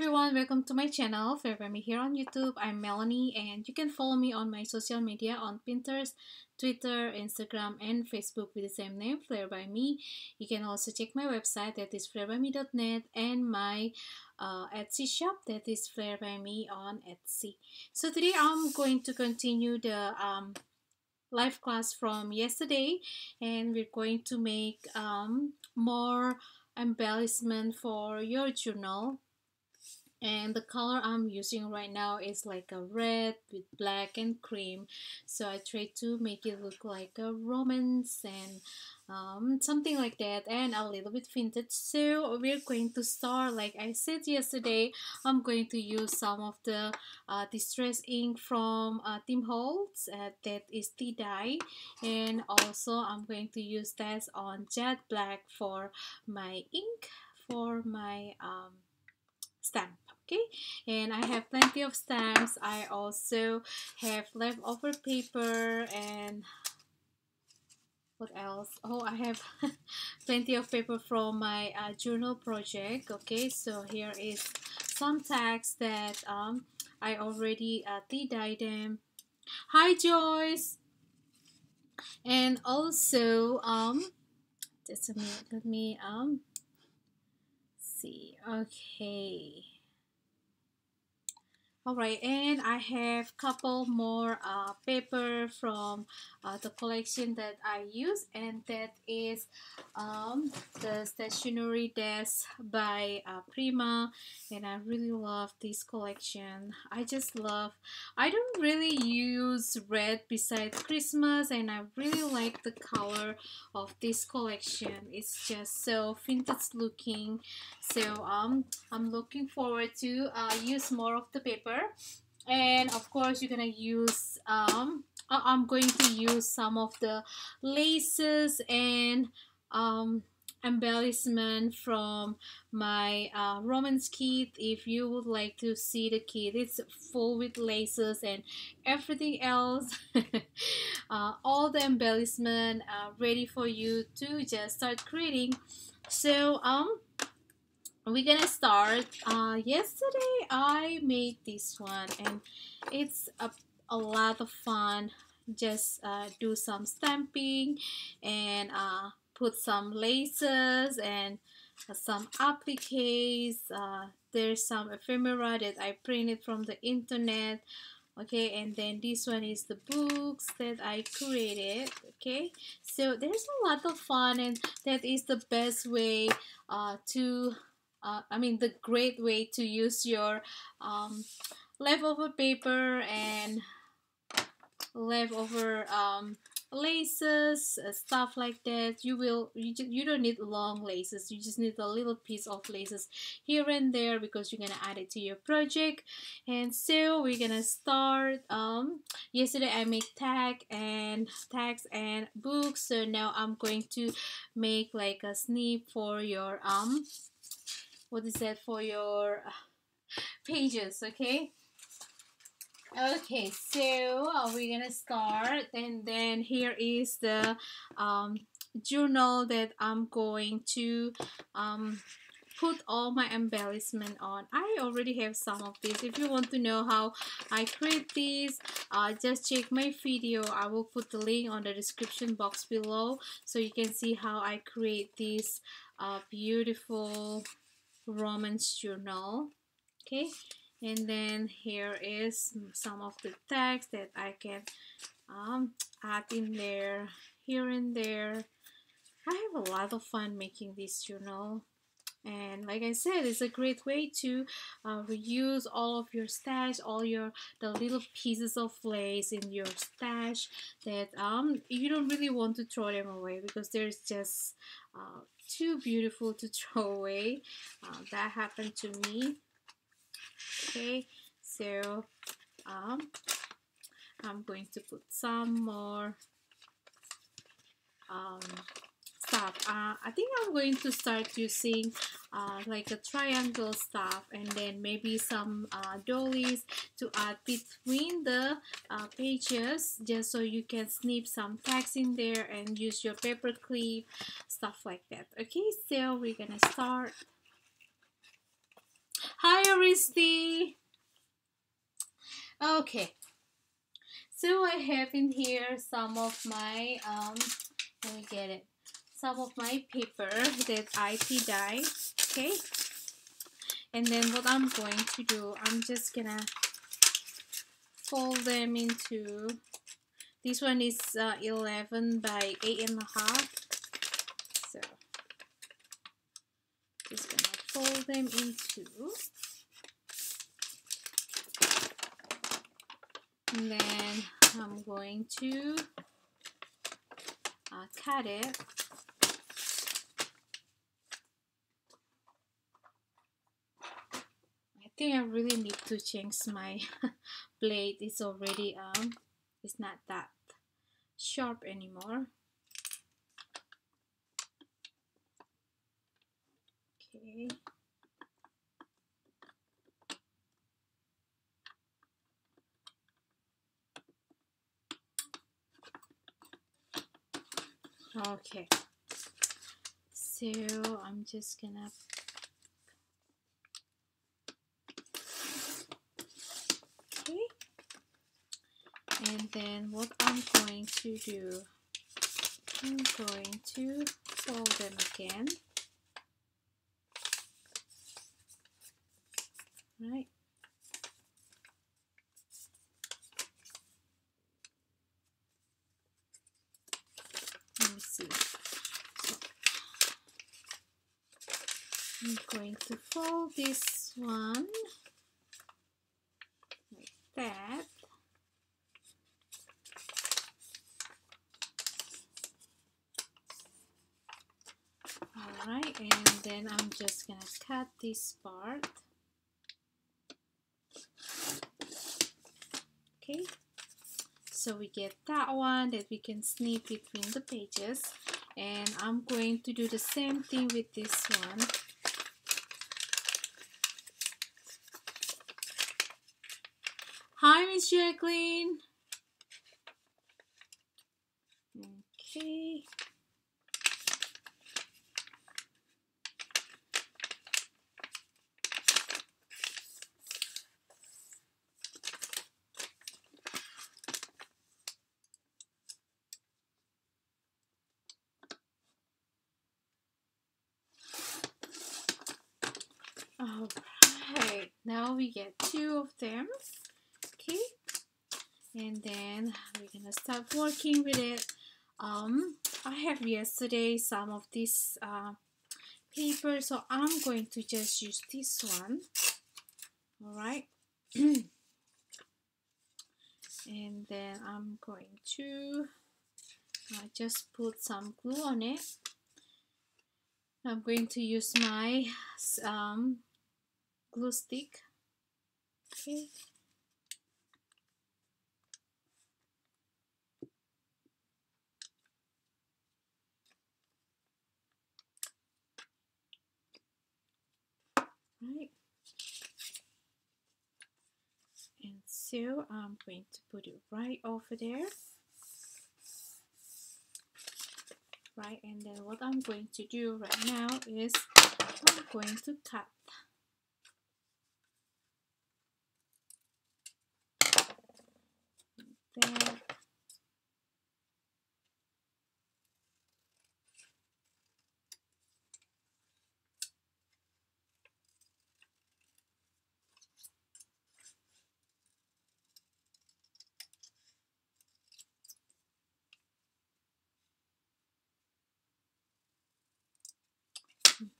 everyone, welcome to my channel, FlairbyMe here on YouTube. I'm Melanie and you can follow me on my social media on Pinterest, Twitter, Instagram and Facebook with the same name, FlairbyMe. You can also check my website, that is FlairbyMe.net, and my Etsy shop, that is FlairbyMe on Etsy. So today I'm going to continue the live class from yesterday, and we're going to make more embellishment for your journal. And the color I'm using right now is like a red with black and cream, so I try to make it look like a romance and something like that, and a little bit vintage. So we're going to start. Like I said yesterday, I'm going to use some of the distress ink from Tim Holtz, that is tea dye, and also I'm going to use that on jet black for my ink for my stamp. Okay, and I have plenty of stamps. I also have leftover paper, and what else? Oh, I have plenty of paper from my journal project. Okay, so here is some tags that I already tea dyed them. Hi Joyce. And also just a minute, let me see. Okay. Alright, and I have couple more paper from the collection that I use, and that is the stationery desk by Prima, and I really love this collection. I don't really use red besides Christmas, and I really like the color of this collection. It's just so vintage looking. So I'm looking forward to use more of the paper. And of course you're gonna use I'm going to use some of the laces and embellishment from my romance kit. If you would like to see the kit, it's full with laces and everything else. All the embellishment ready for you to just start creating. So we're gonna start. Yesterday I made this one, and it's a lot of fun. Just do some stamping and put some laces and some appliques. There's some ephemera that I printed from the internet. Okay, and then this one is the books that I created. Okay, so there's a lot of fun, and that is the best way to the great way to use your leftover paper and leftover laces, stuff like that. You don't need long laces, you just need a little piece of laces here and there because you're gonna add it to your project. And so we're gonna start. Yesterday I made tags and books, so now I'm going to make like a snip for your what is that, for your pages. Okay, so we're gonna start, and then here is the journal that I'm going to put all my embellishment on. I already have some of this. If you want to know how I create these, just check my video. I will put the link on the description box below so you can see how I create this beautiful romance journal. Okay, and then here is some of the tags that I can add in there, here and there. I have a lot of fun making this journal, and like I said, it's a great way to reuse all of your stash, the little pieces of lace in your stash that you don't really want to throw them away because there's just too beautiful to throw away. That happened to me. Okay, so I'm going to put some more stuff. I think I'm going to start using like a triangle stuff, and then maybe some dollies to add between the pages, just so you can snip some tags in there and use your paper clip, stuff like that. Okay, so we're gonna start. Hi, Aristi. Okay, so I have in here some of my let me get it. Some of my paper that I dye. Okay, and then what I'm going to do, I'm just gonna fold them into. This one is 11 by 8.5. So just gonna fold them into. And then I'm going to cut it. I think I really need to change my blade. It's already it's not that sharp anymore. Okay. Okay. So I'm just gonna and then what I'm going to do, I'm going to fold them again, right? Let me see. I'm going to fold this one like that. Alright, and then I'm just gonna cut this part. Okay, so we get that one that we can snip between the pages, and I'm going to do the same thing with this one. Hi, Miss Jacqueline. Okay. Alright, now we get 2 of them. Okay, and then we're gonna start working with it. I have yesterday some of this paper, so I'm going to just use this one. Alright. And then I'm going to just put some glue on it. I'm going to use my glue stick. Okay. Right. And so I'm going to put it right over there. Right, and then what I'm going to do right now is I'm going to cut. There.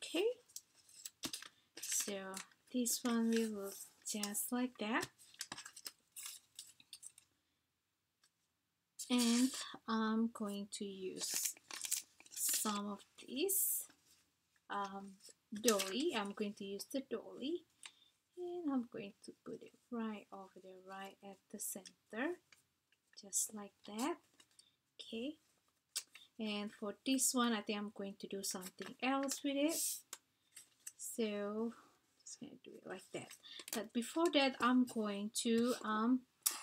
Okay, so this one will look just like that, and I'm going to use some of this dolly. I'm going to use the dolly, and I'm going to put it right over there, right at the center, just like that. Okay, and for this one I think I'm going to do something else with it, so just gonna do it like that. But before that, I'm going to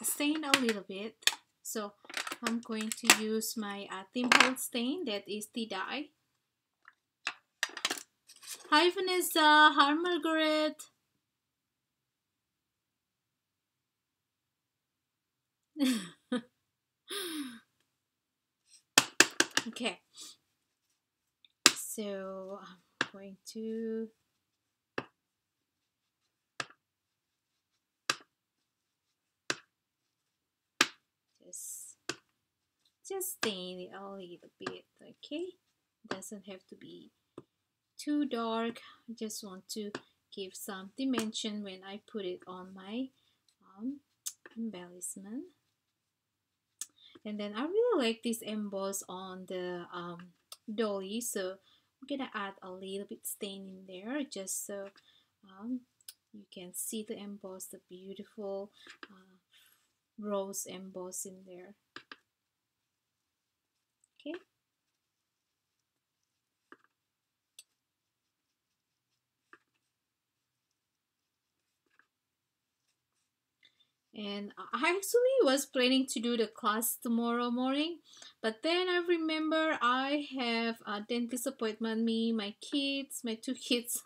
stain a little bit, so I'm going to use my Tim Holtz stain, that is the dye. Hi Vanessa, hi Margaret. Okay, so I'm going to just stain it a little bit. Okay, doesn't have to be too dark. I just want to give some dimension when I put it on my embellishment. And then I really like this emboss on the dolly, so I'm gonna add a little bit stain in there just so um, you can see the emboss, the beautiful rose emboss in there. Okay. And I actually was planning to do the class tomorrow morning, but then I remember I have a dentist appointment. Me, my kids, my two kids,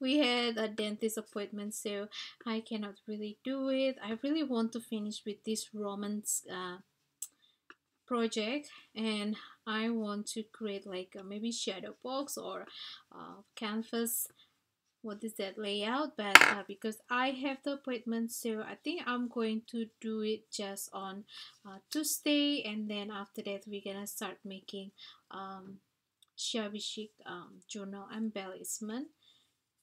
we had a dentist appointment, so I cannot really do it. I really want to finish with this romance project, and I want to create like maybe shadow box or canvas, what is that layout, but because I have the appointment, so I think I'm going to do it just on Tuesday, and then after that we're gonna start making shabby chic journal embellishment,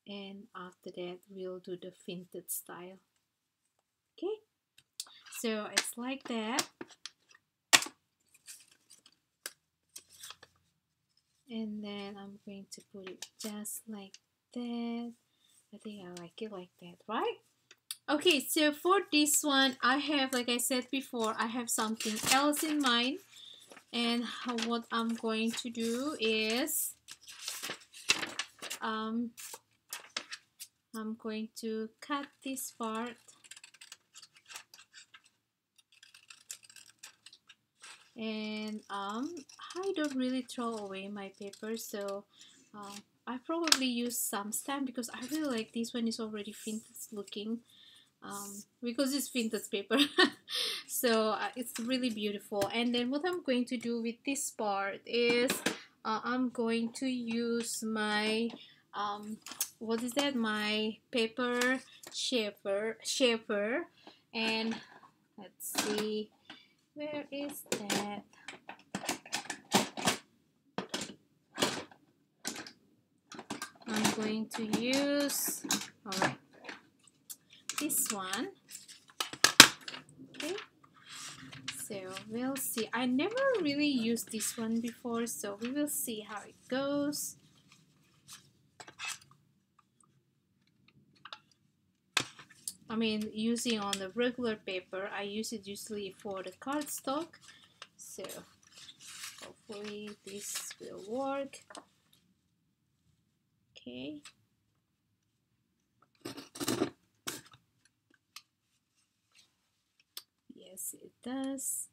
and after that we'll do the vintage style. Okay, so it's like that, and then I'm going to put it just like that. I think I like it like that, right? Okay, so for this one, I have, like I said before, I have something else in mind. And what I'm going to do is, um, I'm going to cut this part. And I don't really throw away my paper, so I probably use some stamp because I really like this one. Is already vintage looking. Because it's vintage paper. So it's really beautiful. And then what I'm going to do with this part is I'm going to use my what is that, my paper shaper, and let's see, where is that? I'm going to use, all right, this one. Okay, so we'll see. I never really used this one before, so we will see how it goes. I mean, using on the regular paper, I use it usually for the cardstock, so hopefully this will work. Okay. Yes, it does.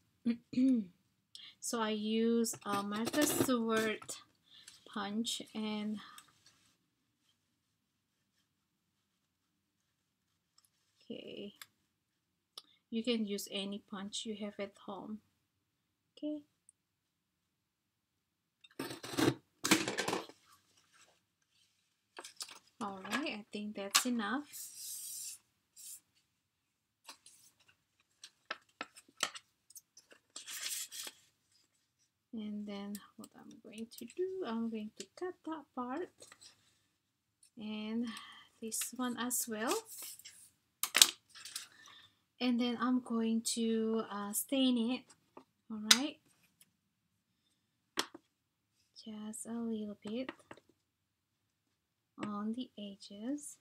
So I use a Martha Stewart punch, and okay, you can use any punch you have at home. Okay. All right, I think that's enough. And then what I'm going to do, I'm going to cut that part and this one as well. And then I'm going to stain it. All right, just a little bit on the edges.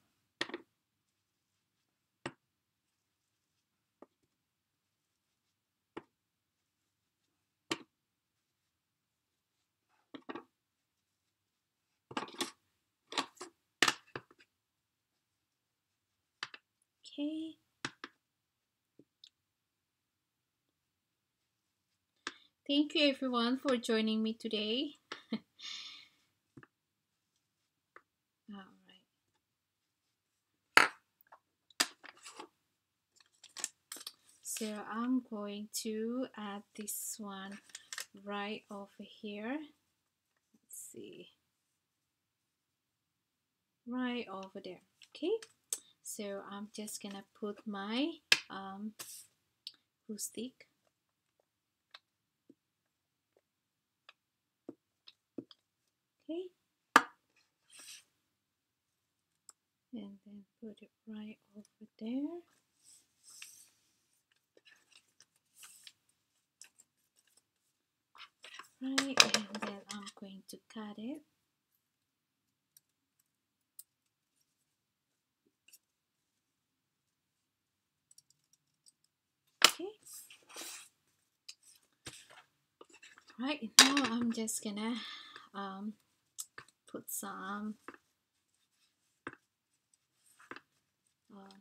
Okay. Thank you everyone for joining me today. All right. So I'm going to add this one right over here. Let's see, right over there. Okay, so I'm just gonna put my glue stick. Okay, and then put it right over there. Right, and then I'm going to cut it. Okay, right now I'm just gonna put some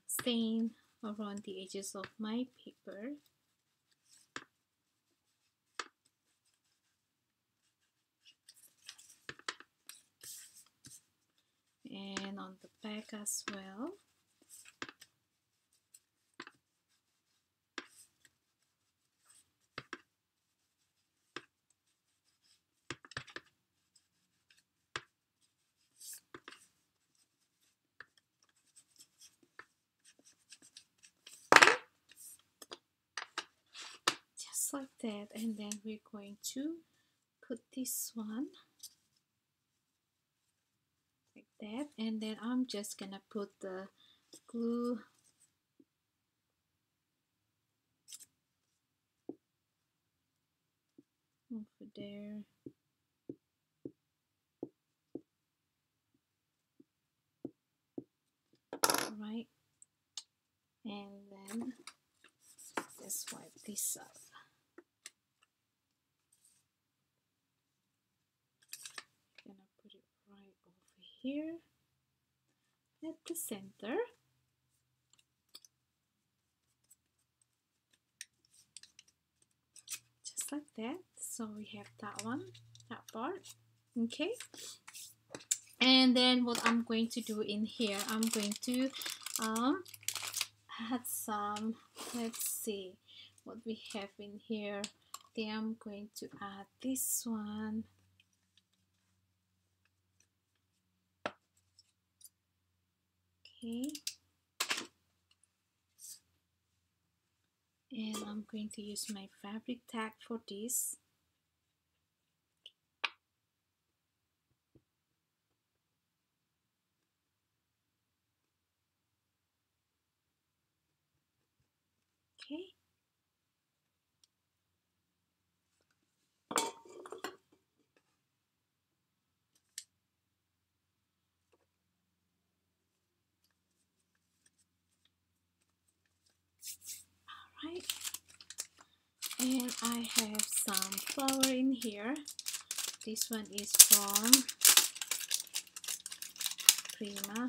stain around the edges of my paper. And on the back as well. Just like that, and then we're going to put this one like that, and then I'm just gonna put the glue over there. Right, and then just wipe this up. Gonna put it right over here at the center. Just like that. So we have that one, that part. Okay, and then what I'm going to do in here, I'm going to add some, let's see what we have in here. Then I'm going to add this one. Okay, and I'm going to use my fabric tag for this. Okay, alright, and I have some flower in here. This one is from Prima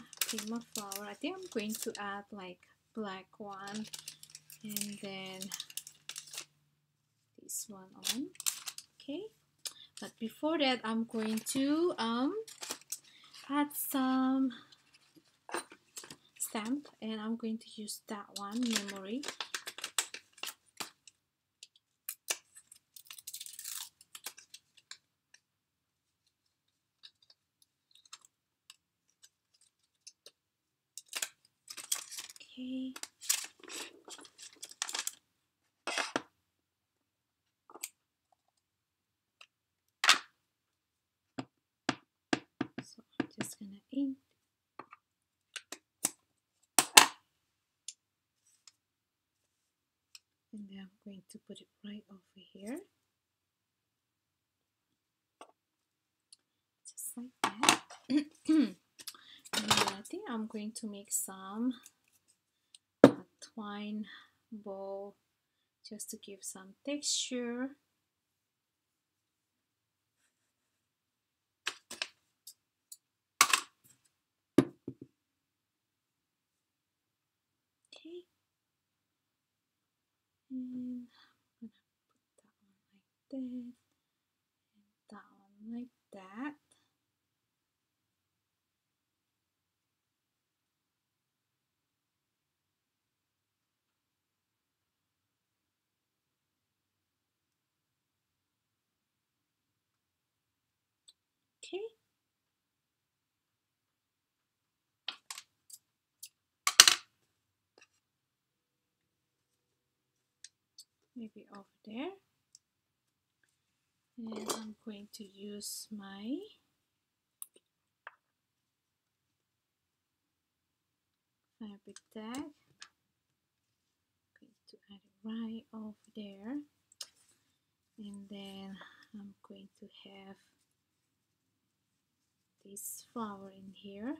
flower. I think I'm going to add like black one, and then this one on. Okay, but before that I'm going to add some stamp, and I'm going to use that one, memory. Okay, so I'm just gonna ink. And then I'm going to put it right over here, just like that. And then I think I'm going to make some twine bow just to give some texture. Okay, and I'm gonna put that one like that, and that one like that. maybe over there. And I'm going to use my fabric tag. I'm going to add it right over there. And then I'm going to have this flower in here.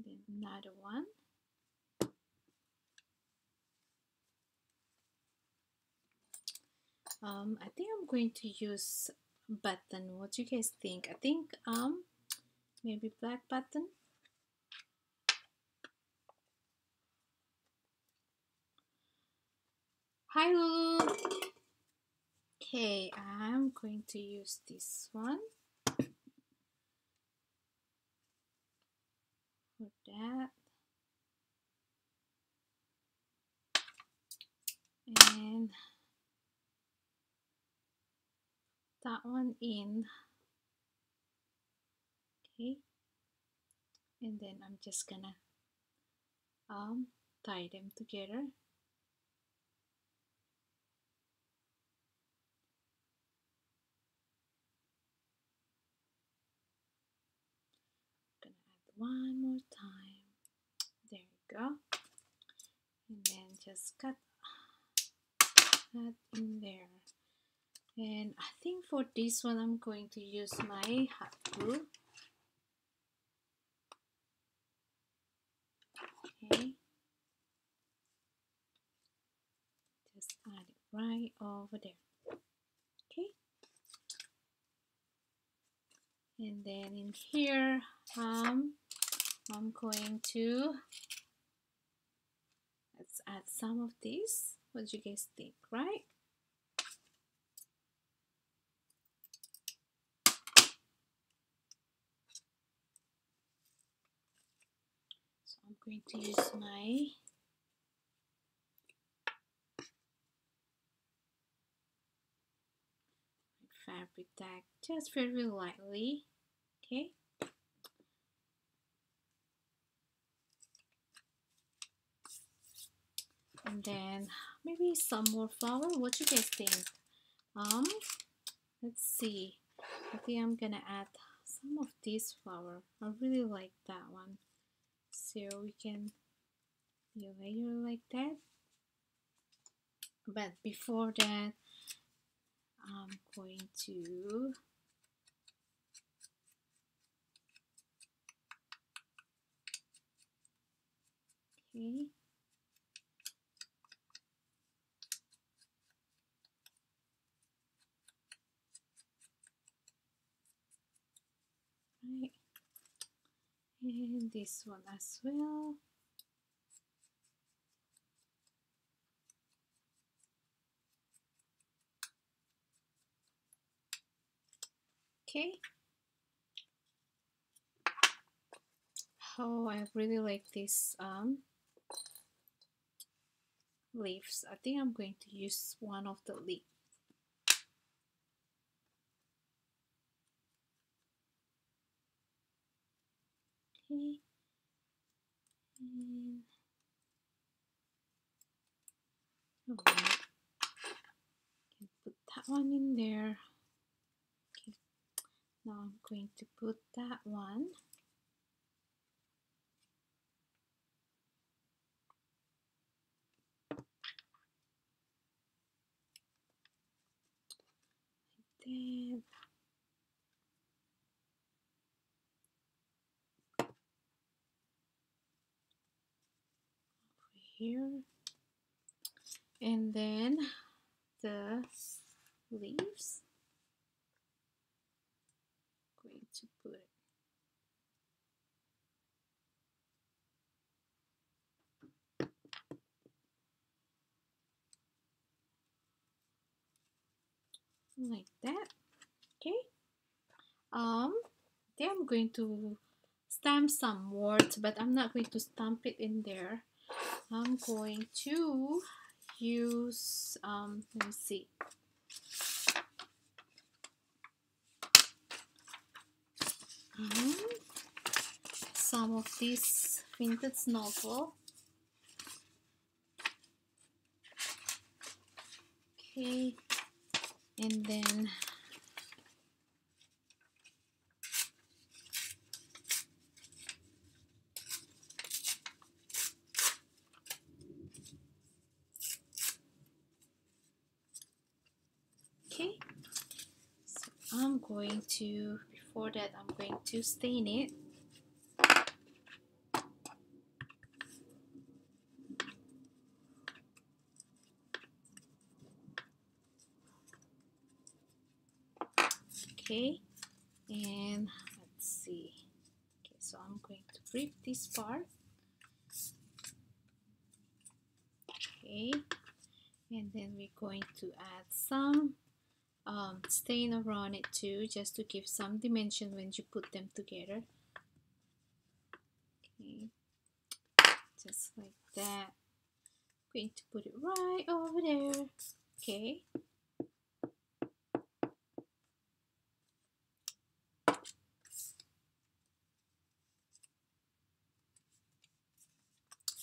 Then another one. I think I'm going to use button. What do you guys think? I think maybe black button. Hi Lulu. Okay, I'm going to use this one for that. And that one in. Okay, and then I'm just gonna tie them together. Gonna add one more time. There you go. And then just cut that in there. And I think for this one I'm going to use my hot glue. Okay, just add it right over there. Okay, and then in here I'm going to let's add some of this. What do you guys think, right? So I'm going to use my fabric tag just very lightly. Okay, and then maybe some more flower. What do you guys think? Let's see. I think I'm gonna add some of this flower. I really like that one. So we can layer like that. But before that, I'm going to okay. Right. And this one as well. Okay. Oh, I really like this leaves. I think I'm going to use one of the leaves. Okay. And alright. Can put that one in there. Okay. Now I'm going to put that one. Then over here, and then the leaves. I'm going to put it like that. Okay. Then I'm going to stamp some words, but I'm not going to stamp it in there. I'm going to use let me see. some of this vintage novel. Okay, and then okay, so I'm going to, before that I'm going to stain it. Okay, and let's see. Okay, so I'm going to rip this part. Okay, and then we're going to add some stain around it too, just to give some dimension when you put them together. Okay, just like that. I'm going to put it right over there. Okay.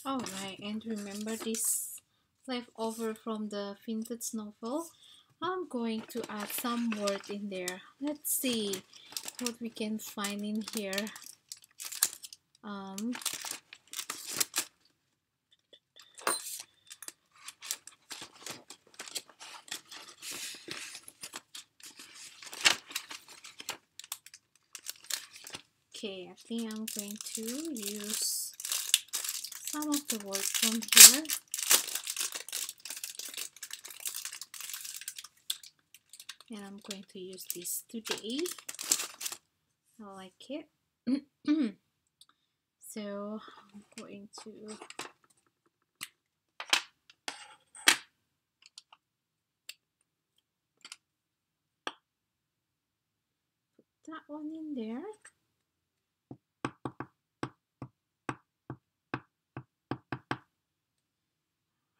Alright, and remember this leftover from the vintage novel. I'm going to add some word in there. Let's see what we can find in here. Okay, I think I'm going to use some of the words from here. And I'm going to use this today. I like it. So I'm going to put that one in there.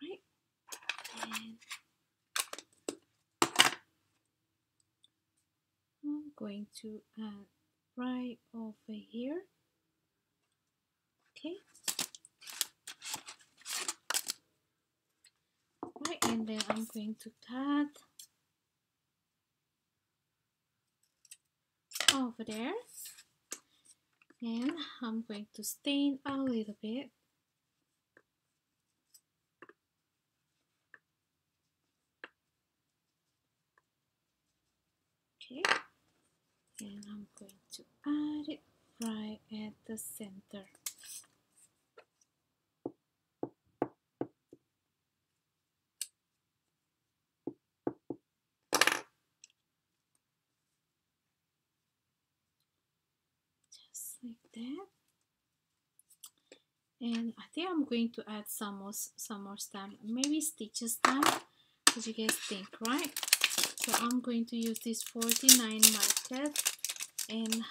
Right. And I'm going to add right over here. Okay. Right, and then I'm going to cut over there, and I'm going to stain a little bit. Okay, and I'm going to add it right at the center. Just like that. And I think I'm going to add some more stamp, maybe stitches stamp. What do you guys think, right? So I'm going to use this 49 market, and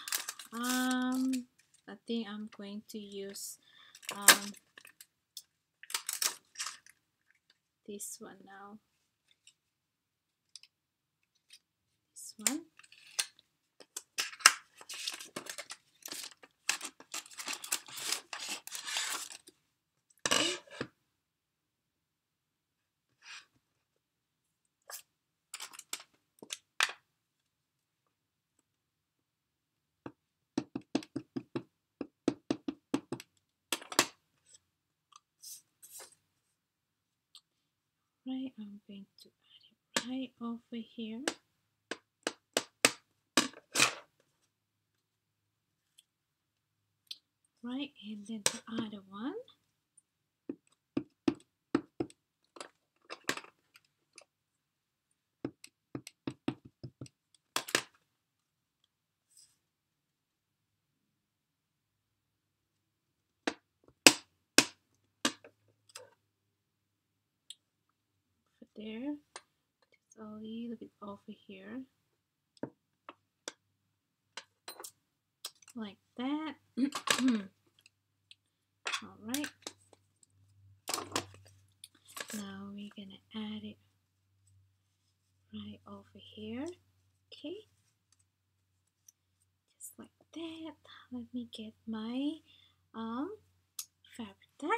I think I'm going to use this one now. This one. Right, I'm going to add it right over here. Right, and then the other one. There, just a little bit over here, like that. All right, now we're gonna add it right over here. Okay, just like that. Let me get my fabric tag.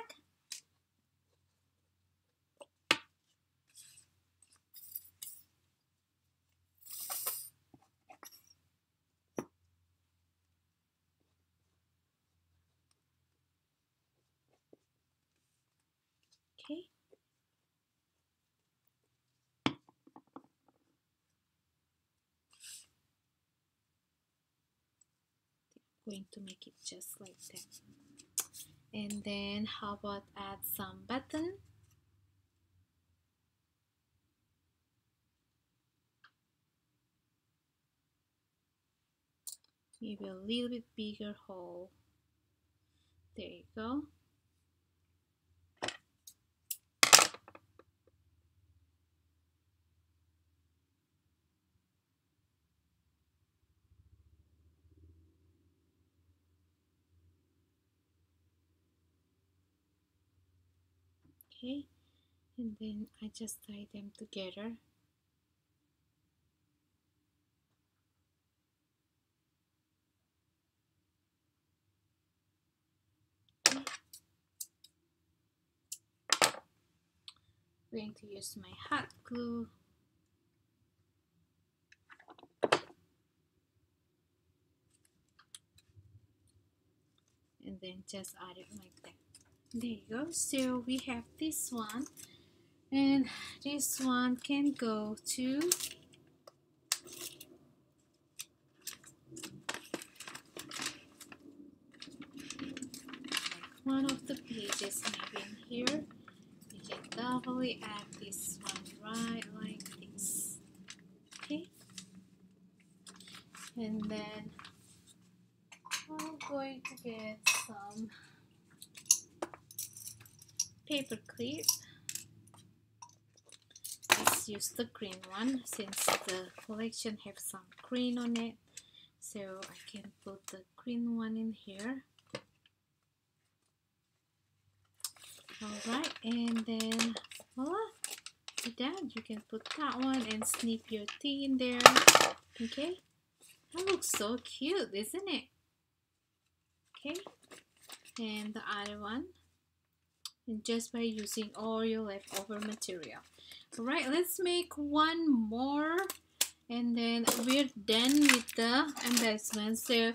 Okay. I'm going to make it just like that. And then how about add some button? Maybe a little bit bigger hole. There you go. Okay, and then I just tie them together. Okay. I'm going to use my hot glue. And then just add it like that. There you go. So we have this one, and this one can go to one of the pages, maybe in here. You can definitely add this one right like this. Okay, and then I'm going to get some paper clip. Let's use the green one since the collection have some green on it, so I can put the green one in here. Alright, and then voila, with that you can put that one and snip your thing in there. Okay, that looks so cute, isn't it? Okay, and the other one, and just by using all your leftover material. Alright, let's make one more and then we're done with the embellishment. So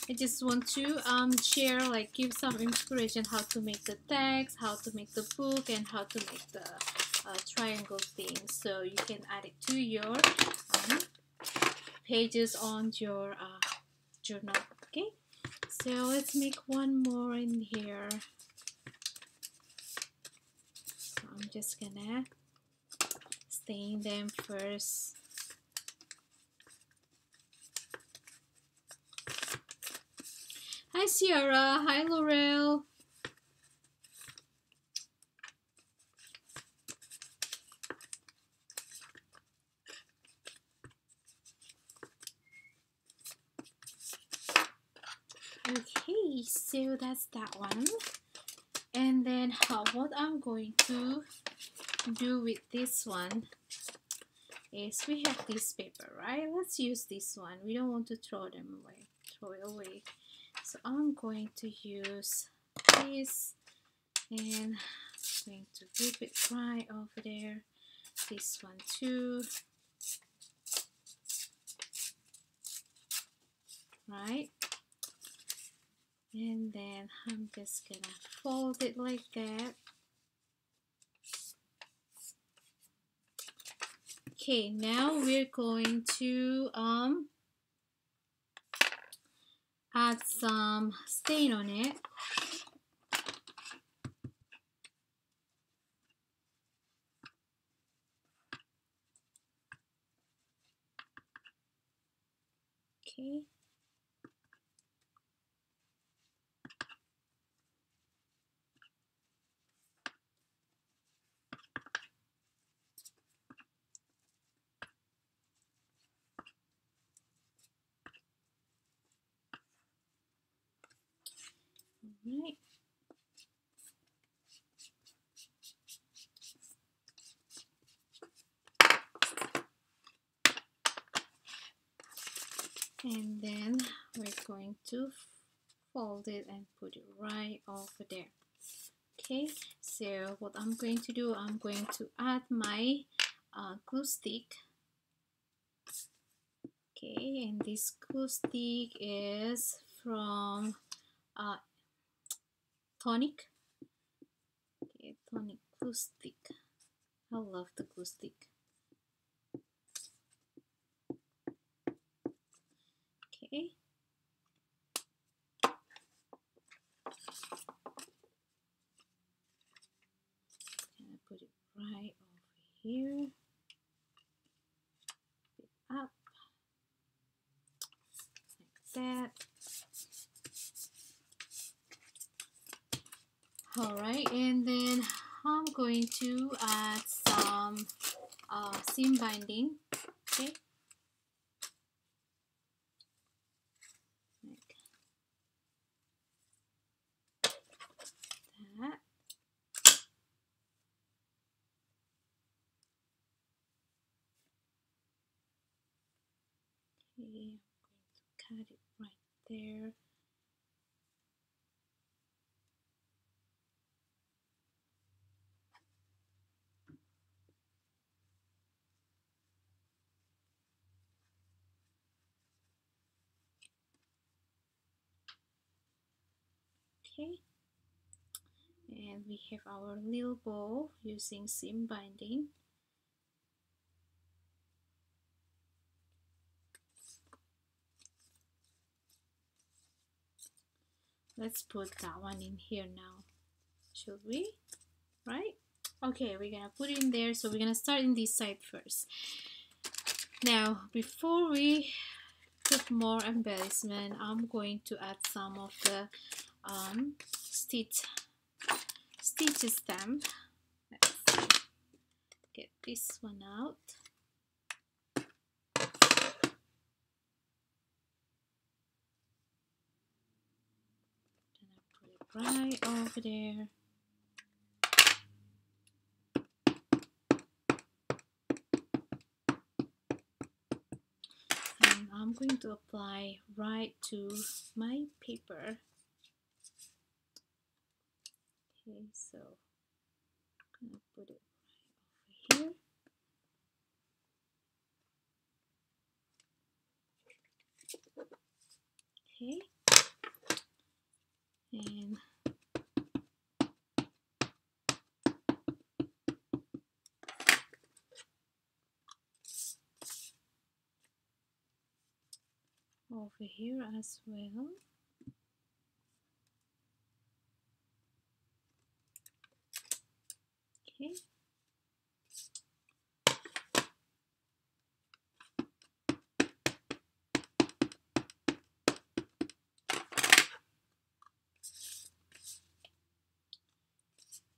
I just want to share, like, give some inspiration how to make the text, how to make the book, and how to make the triangle thing, so you can add it to your pages on your journal. Okay, so let's make one more in here. So I'm just gonna stain them first. Hi Sierra, hi Laurel. Okay, so that's that one. And then what I'm going to do with this one is, we have this paper, right? Let's use this one. We don't want to throw it away. So I'm going to use this, and I'm going to rip it right over there. This one too. Right? And then I'm just gonna fold it like that. Okay, now we're going to add some stain on it. Okay. Right. And then we're going going to fold it and put it right over there. Okay, so what I'm going to do, I'm going to add my glue stick. Okay, and this glue stick is from Tonic. Okay, Tonic glue stick. I love the glue stick. Okay. Gonna put it right over here. Put it up like that. Alright, and then I'm going to add some seam binding. Okay. Like that. Okay, I'm going to cut it right there. Okay, and we have our little bow using seam binding. Let's put that one in here now, should we? Right? Okay, we're gonna put it in there. So we're gonna start in this side first. Now, before we put more embellishment, I'm going to add some of the stitch stamp. Let's get this one out. Gonna put it right over there. And I'm going to apply right to my paper. Okay, so I'm gonna put it right over here. Okay, and over here as well. Okay.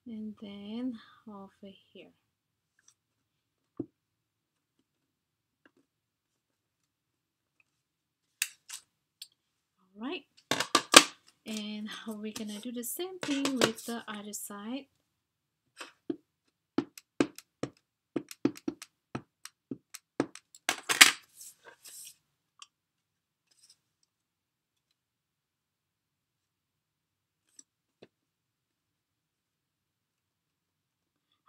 And then over here. All right, and we're gonna do the same thing with the other side.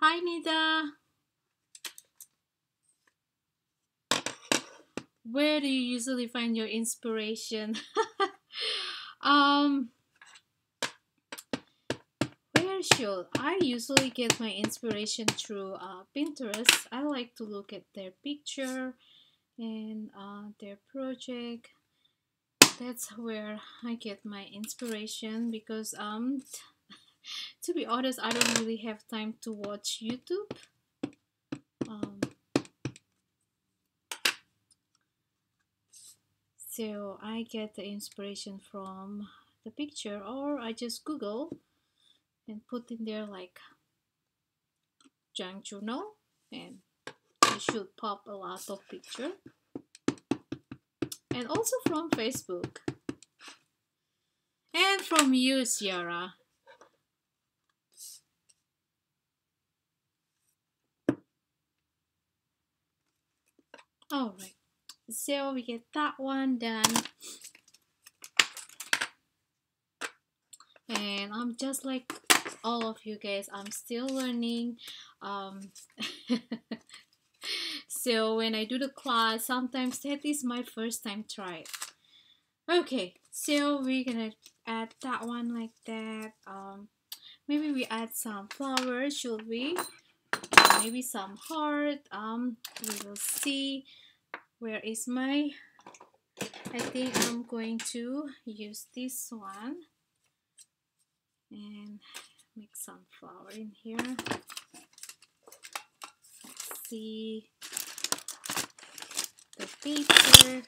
Hi Nida, where do you usually find your inspiration? um where should I usually get my inspiration? Through Pinterest. I like to look at their picture and their project. That's where I get my inspiration, because to be honest, I don't really have time to watch YouTube. So I get the inspiration from the picture, or I just Google and put in there like junk journal, and it should pop a lot of picture. And also from Facebook. And from you, Sierra. Alright, so we get that one done. and I'm just like all of you guys, I'm still learning. um so when I do the class, sometimes that is my first time try. Okay, so we're gonna add that one like that. Maybe we add some flowers, should we? Maybe some heart. We will see. Where is my, I think I'm going to use this one and make some flower in here. Let's see the paper,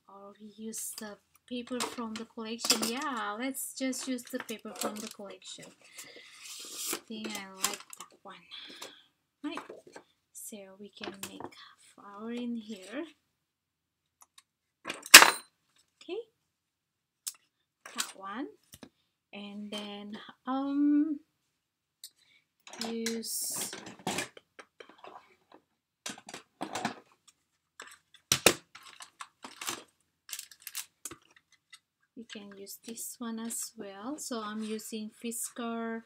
or we use the paper from the collection. Yeah, let's just use the paper from the collection. I think I like that one. Right, so we can make flower in here. Okay, that one. And then use we can use this one as well. So I'm using Fisker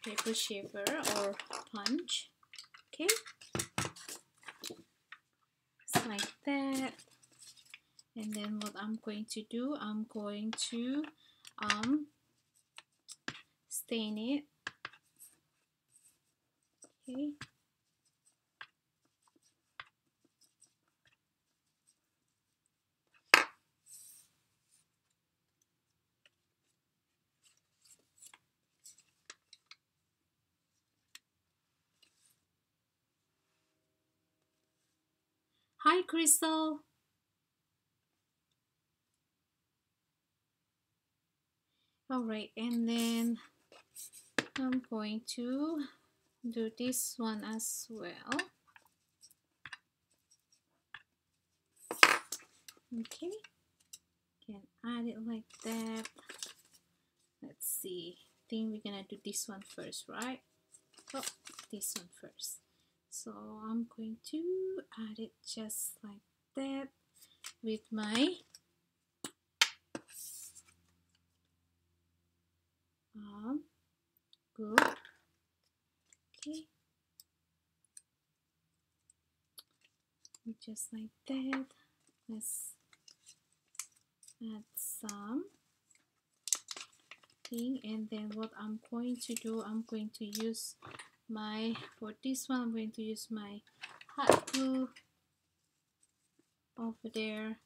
paper shaver or punch. Okay, just like that. And then what I'm going to do, I'm going to stain it. Okay, hi Crystal. All right, and then I'm going to do this one as well. Okay, can add it like that. Let's see, I think we're gonna do this one first, right? Oh, this one first. So I'm going to add it just like that with my glue. Okay, just like that. Let's add some thing, and then what I'm going to do, I'm going to use my, for this one I'm going to use my hot glue over there.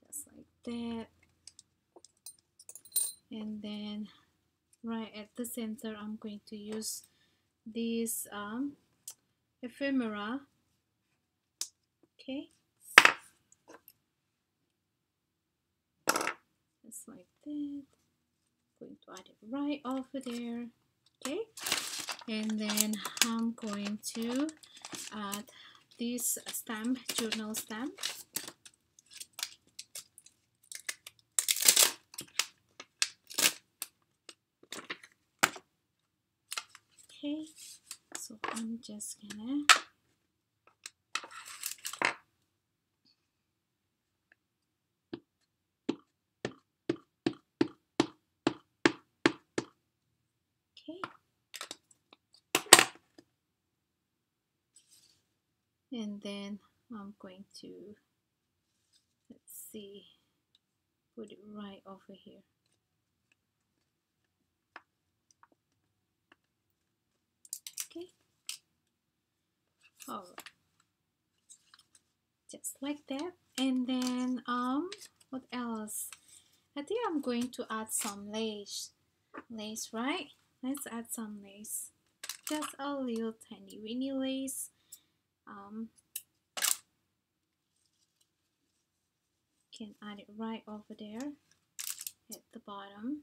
Just like that. And then right at the center I'm going to use this ephemera. Okay, just like that. Going to add it right over there. Okay, and then I'm going to add this stamp, journal stamp. Okay, so I'm just gonna okay, and then I'm going to, let's see, put it right over here. Okay, all right, just like that. And then what else? I think I'm going to add some lace, right? Let's add some lace, just a little tiny weeny lace. Can add it right over there at the bottom.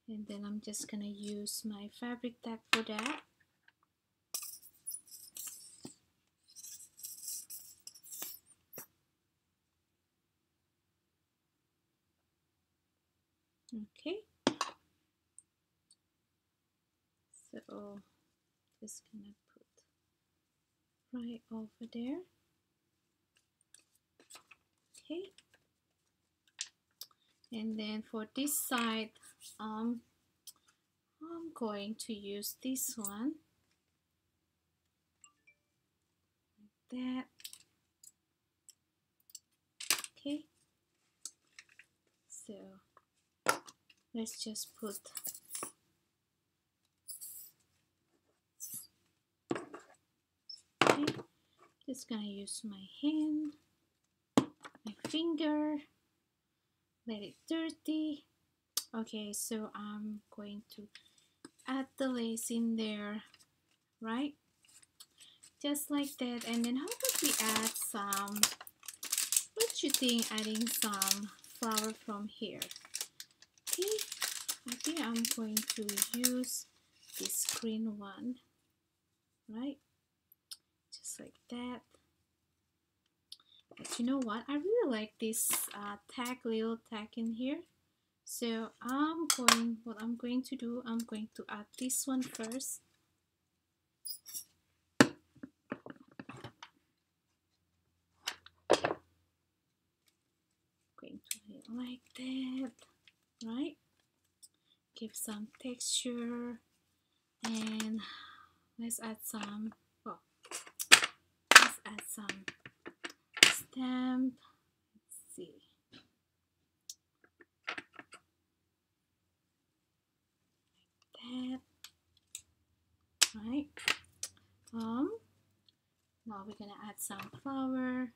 And then I'm just gonna use my fabric tag for that. Okay, so just gonna put right over there. Okay, and then for this side, I'm going to use this one like that. Okay, so let's just put okay. Just gonna use my hand, my finger, let it dirty. Okay, so I'm going to add the lace in there, right? Just like that. And then how about we add some, what you think, adding some flower from here? Okay, I think I'm going to use this green one, right? Just like that. But you know what? I really like this little tag in here. So what I'm going to do, I'm going to add this one first. Going to do it like that, right? Give some texture, and let's add some. Well, let's add some stamp. Let's see. Like that, right? Now we're gonna add some flower.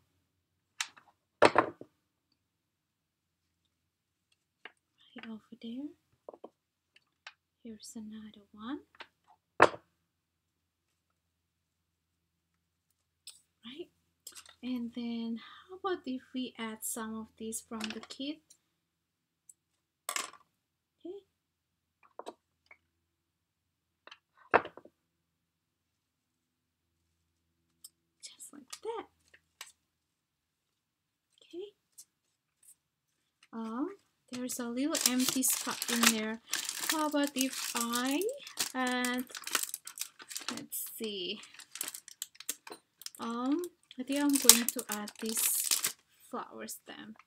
Right over there. Here's another one. Right? And then how about if we add some of this from the kit? Okay. Just like that. Okay. There's a little empty spot in there. How about if I add, let's see, I think I'm going to add this flower stamp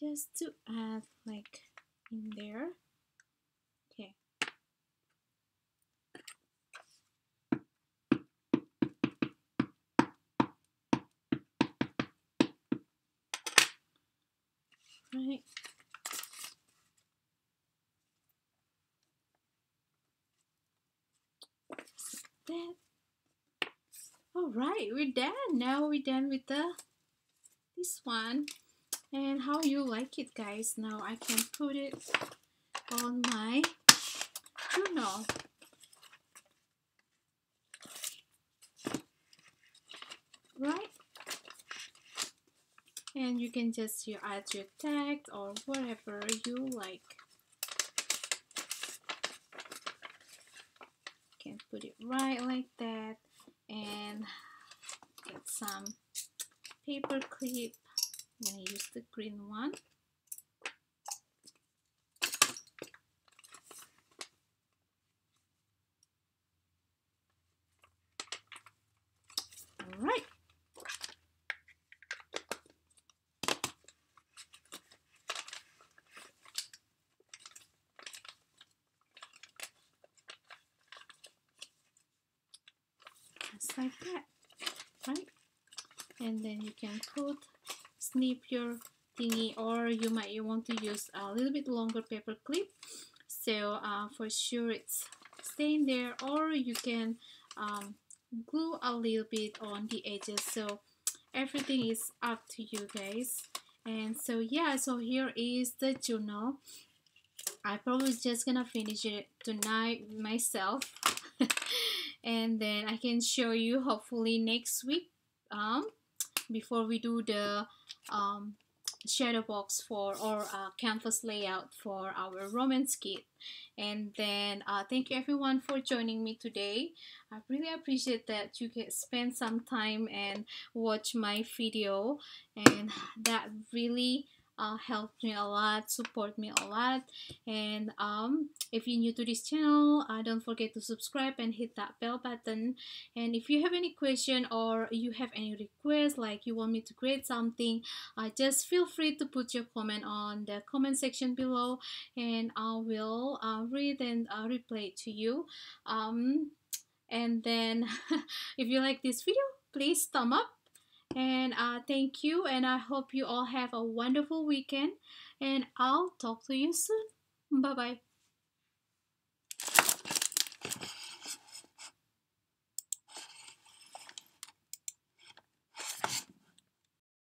just to add like in there. Okay. Right. Just like that. All right, we're done. Now we're done with this one. And how you like it, guys? Now I can put it on my journal. Right? And you can just add your tag or whatever you like. You can put it right like that, and get some paper clip. I'm gonna use the green one. All right. Just like that, right? And then you can snip your thingy, or you might want to use a little bit longer paper clip, so for sure it's staying there, or you can glue a little bit on the edges. So everything is up to you guys. And so yeah, so here is the journal. I probably just gonna finish it tonight myself and then I can show you hopefully next week before we do the shadow box for or canvas layout for our romance kit. And then thank you everyone for joining me today. I really appreciate that you can spend some time and watch my video, and that really helped me a lot, support me a lot. And if you're new to this channel, don't forget to subscribe and hit that bell button. And if you have any question or you have any request, like you want me to create something, just feel free to put your comment on the comment section below, and I will read and reply to you. And then if you like this video, please thumb up. And thank you, and I hope you all have a wonderful weekend, and I'll talk to you soon. Bye bye.